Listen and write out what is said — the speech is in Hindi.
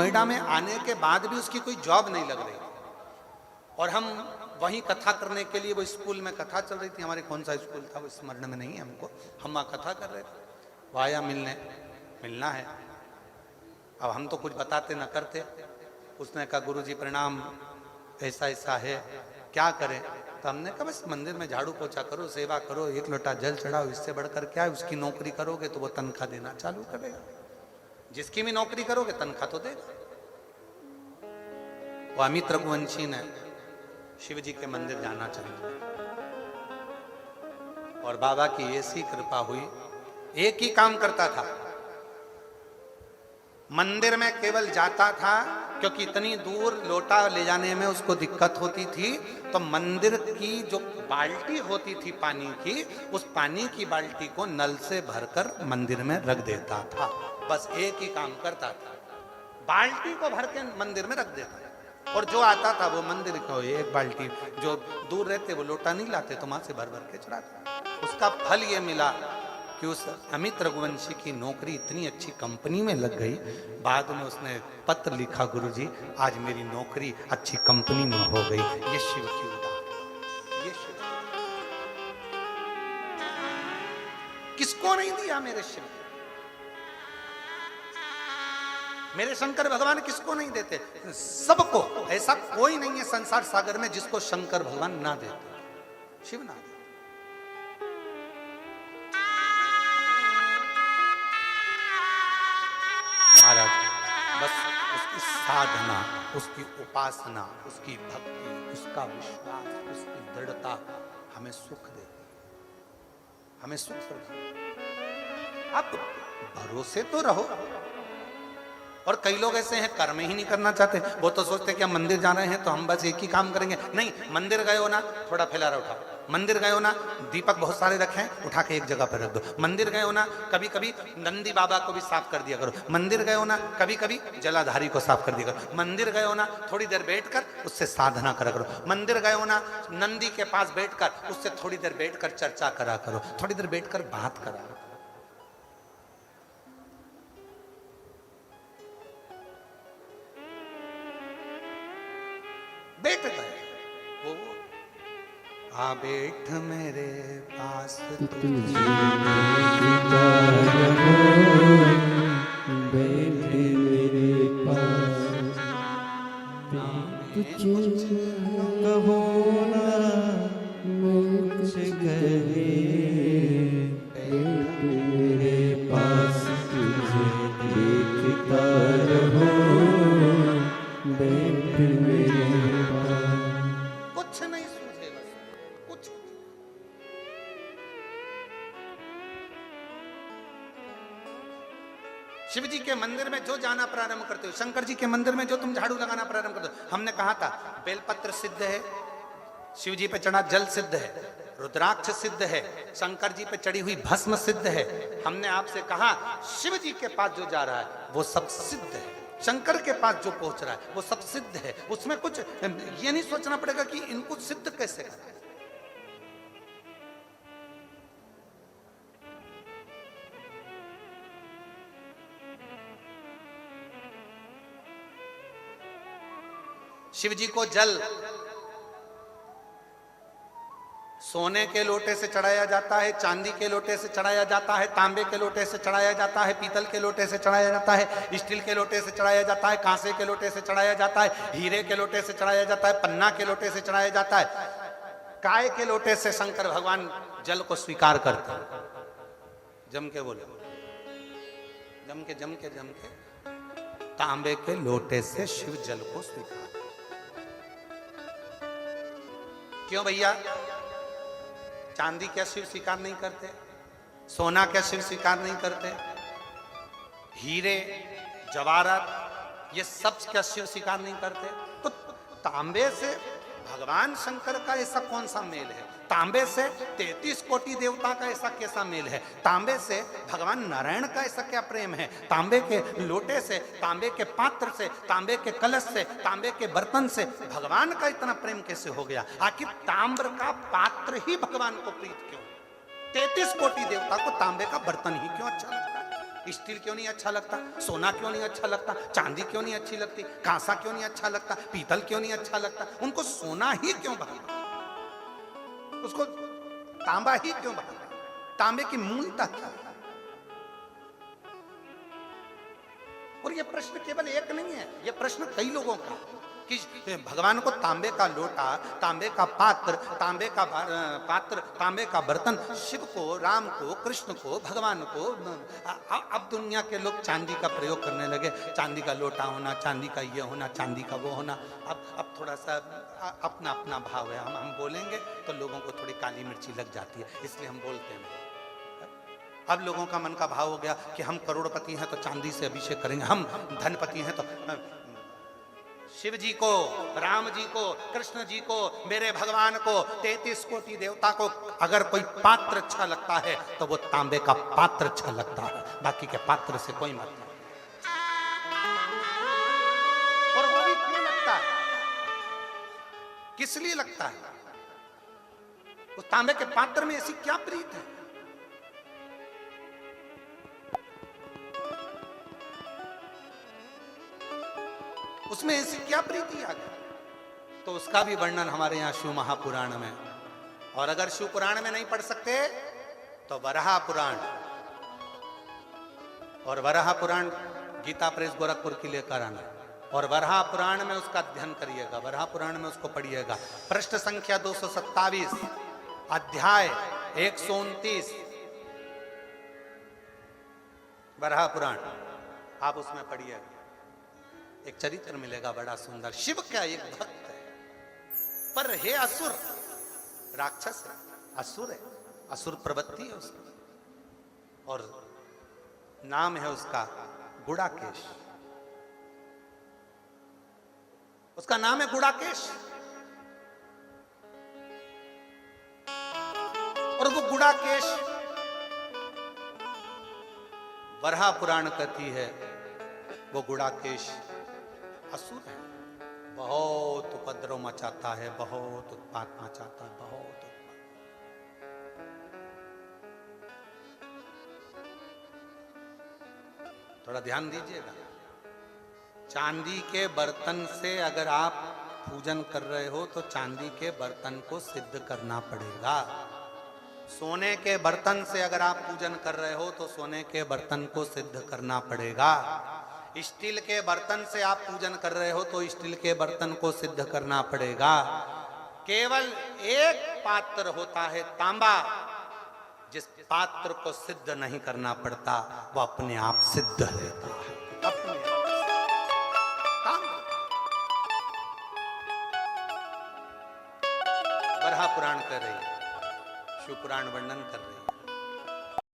नोएडा में आने के बाद भी उसकी कोई जॉब नहीं लग रही, और हम वहीं कथा करने के लिए, वो स्कूल में कथा चल रही थी हमारे, कौन सा स्कूल था वो स्मरण में नहीं है हमको, हम वहाँ कथा कर रहे थे, वो आया मिलना है। अब हम तो कुछ बताते ना करते, उसने कहा गुरुजी प्रणाम, ऐसा ऐसा है, क्या करें? तो हमने कहा बस मंदिर में झाड़ू पोछा करो, सेवा करो, एक लोटा जल चढ़ाओ, इससे बढ़कर क्या है? उसकी नौकरी करोगे तो वो तनख्वाह देना चालू करेगा, जिसकी भी नौकरी करोगे तनख्वाह तो देगा। वो अमित रघुवंशी ने शिव जी के मंदिर जाना चाहिए, और बाबा की ऐसी कृपा हुई, एक ही काम करता था, मंदिर में केवल जाता था, क्योंकि इतनी दूर लोटा ले जाने में उसको दिक्कत होती थी, तो मंदिर की जो बाल्टी होती थी पानी की, उस पानी की बाल्टी को नल से भरकर मंदिर में रख देता था। बस एक ही काम करता था, बाल्टी को भर के मंदिर में रख देता था, और जो आता था वो मंदिर को एक बाल्टी, जो दूर रहते वो लोटा नहीं लाते तो वहां से भर भर के चढ़ाते। उसका फल ये मिला कि उस अमित रघुवंशी की नौकरी इतनी अच्छी कंपनी में लग गई, बाद में उसने पत्र लिखा, गुरुजी आज मेरी नौकरी अच्छी कंपनी में हो गई। ये शिव की उदाहरण, ये शिव किसको नहीं दिया मेरे शिव, मेरे शंकर भगवान किसको नहीं देते? सबको। ऐसा कोई नहीं है संसार सागर में जिसको शंकर भगवान ना देते, शिव ना देते। महाराज बस उसकी साधना, उसकी उपासना, उसकी भक्ति, उसका विश्वास, उसकी दृढ़ता हमें सुख देती, हमें सुख प्रदान। आप भरोसे तो रहो। और कई लोग ऐसे हैं कर्म ही नहीं करना चाहते, वो तो सोचते कि हम मंदिर जा रहे हैं तो हम बस एक ही काम करेंगे। नहीं, मंदिर गए हो ना, थोड़ा फैलारा उठाओ, मंदिर गए हो ना, दीपक बहुत सारे रखे हैं, उठा के एक जगह पर रख दो, मंदिर गए हो ना, कभी कभी नंदी बाबा को भी साफ कर दिया करो, मंदिर गए हो ना, कभी कभी जलाधारी को साफ कर दिया करो, मंदिर गए हो ना, थोड़ी देर बैठकर उससे साधना करा करो, मंदिर गए हो ना, नंदी के पास बैठकर उससे थोड़ी देर बैठकर चर्चा करा करो, थोड़ी देर बैठकर बात करा करो। बैठ गए वो, आ बैठ मेरे पास तुझे बैठ मेरे पास, कुछ कहो ना मुझसे कहे, बैठ मेरे पास तुझे देखता रहो, बैठ मेरे कुछ नहीं सूझे, बस कुछ। शिव जी के मंदिर में जो जाना प्रारंभ करते हो, शंकर जी के मंदिर में जो तुम झाड़ू लगाना प्रारंभ करते हो, हमने कहा था बेलपत्र सिद्ध है, शिव जी पे चढ़ा जल सिद्ध है, रुद्राक्ष सिद्ध है, शंकर जी पे चढ़ी हुई भस्म सिद्ध है। हमने आपसे कहा शिव जी के पास जो जा रहा है वो सब सिद्ध है, शंकर के पास जो पहुंच रहा है वो सब सिद्ध है। उसमें कुछ ये नहीं सोचना पड़ेगा कि इनको सिद्ध कैसे करना है। शिव जी को जल सोने के लोटे से चढ़ाया जाता है, चांदी के लोटे से चढ़ाया जाता है, तांबे के लोटे से चढ़ाया जाता है, पीतल के लोटे से चढ़ाया जाता है, स्टील के लोटे से चढ़ाया जाता है, कांसे के लोटे से चढ़ाया जाता है, हीरे के लोटे से चढ़ाया जाता है, पन्ना के लोटे से चढ़ाया जाता है। काय के लोटे से शंकर भगवान जल को स्वीकार करते हैं। जम के बोले, जम के तांबे के लोटे से शिव जल को स्वीकार। क्यों भैया? चांदी क्या शिव स्वीकार नहीं करते? सोना क्या शिव स्वीकार नहीं करते? हीरे जवाहरात ये सब क्या शिव स्वीकार नहीं करते? तो तांबे से भगवान शंकर का ऐसा कौन सा मेल है? तांबे से 33 कोटि देवता का ऐसा कैसा मेल है? तांबे से भगवान नारायण का ऐसा क्या प्रेम है? तांबे के लोटे से, तांबे के पात्र से, तांबे के कलश से, तांबे के बर्तन से भगवान का इतना प्रेम कैसे हो गया? आखिर ताम्र का पात्र ही भगवान को प्रीत क्यों? 33 कोटि देवता को तांबे का बर्तन ही क्यों अच्छा लगता है? स्टील क्यों नहीं अच्छा लगता, सोना क्यों नहीं अच्छा लगता, चांदी क्यों नहीं अच्छी लगती, कांसा क्यों नहीं अच्छा लगता, पीतल क्यों नहीं अच्छा लगता? उनको सोना ही क्यों भाता, उसको तांबा ही क्यों भाता? तांबे की मूलता क्या है? और ये प्रश्न केवल एक नहीं है, ये प्रश्न कई लोगों का कि भगवान को तांबे का लोटा, तांबे का पात्र, तांबे का बर्तन, शिव को, राम को, कृष्ण को, भगवान को। अब दुनिया के लोग चांदी का प्रयोग करने लगे, चांदी का लोटा होना, चांदी का ये होना, चांदी का वो होना। अब थोड़ा सा अपना अपना भाव है, हम बोलेंगे तो लोगों को थोड़ी काली मिर्ची लग जाती है, इसलिए हम बोलते हैं। अब लोगों का मन का भाव हो गया कि हम करोड़पति हैं तो चांदी से अभिषेक करेंगे, हम धनपति हैं तो शिव जी को, राम जी को, कृष्ण जी को, मेरे भगवान को, 33 कोटि देवता को अगर कोई पात्र अच्छा लगता है तो वो तांबे का पात्र अच्छा लगता है, बाकी के पात्र से कोई मतलब नहीं। और वो भी क्यों लगता है, किस लिए लगता है? उस तांबे के पात्र में ऐसी क्या प्रीत है? उसमें ऐसी क्या प्रीति आ गई? तो उसका भी वर्णन हमारे यहाँ शिव महापुराण में। और अगर शिव पुराण में नहीं पढ़ सकते तो वराह पुराण, और वराह पुराण गीता प्रेस गोरखपुर की लेकर आना, और वराह पुराण में उसका अध्ययन करिएगा, वराह पुराण में उसको पढ़िएगा। पृष्ठ संख्या 227, अध्याय 129, वराह पुराण आप उसमें पढ़िएगा, एक चरित्र मिलेगा बड़ा सुंदर। शिव का एक भक्त है, पर है असुर, राक्षस है, असुर है, असुर प्रवृत्ति है उसकी, और नाम है उसका गुड़ाकेश। उसका नाम है गुड़ाकेश, और वो गुड़ाकेश वराह पुराण कहती है वो गुड़ाकेश असुर है, बहुत उपद्रव मचाता है, बहुत उत्पात मचाता है, बहुत उत्पात। थोड़ा ध्यान दीजिएगा, चांदी के बर्तन से अगर आप पूजन कर रहे हो तो चांदी के बर्तन को सिद्ध करना पड़ेगा। सोने के बर्तन से अगर आप पूजन कर रहे हो तो सोने के बर्तन को सिद्ध करना पड़ेगा। स्टील के बर्तन से आप पूजन कर रहे हो तो स्टील के बर्तन को सिद्ध करना पड़ेगा। केवल एक पात्र होता है तांबा, जिस पात्र को सिद्ध नहीं करना पड़ता वो अपने आप सिद्ध रहता है, अपने आप। वराह पुराण कर रही है, शिव पुराण वर्णन कर रही है।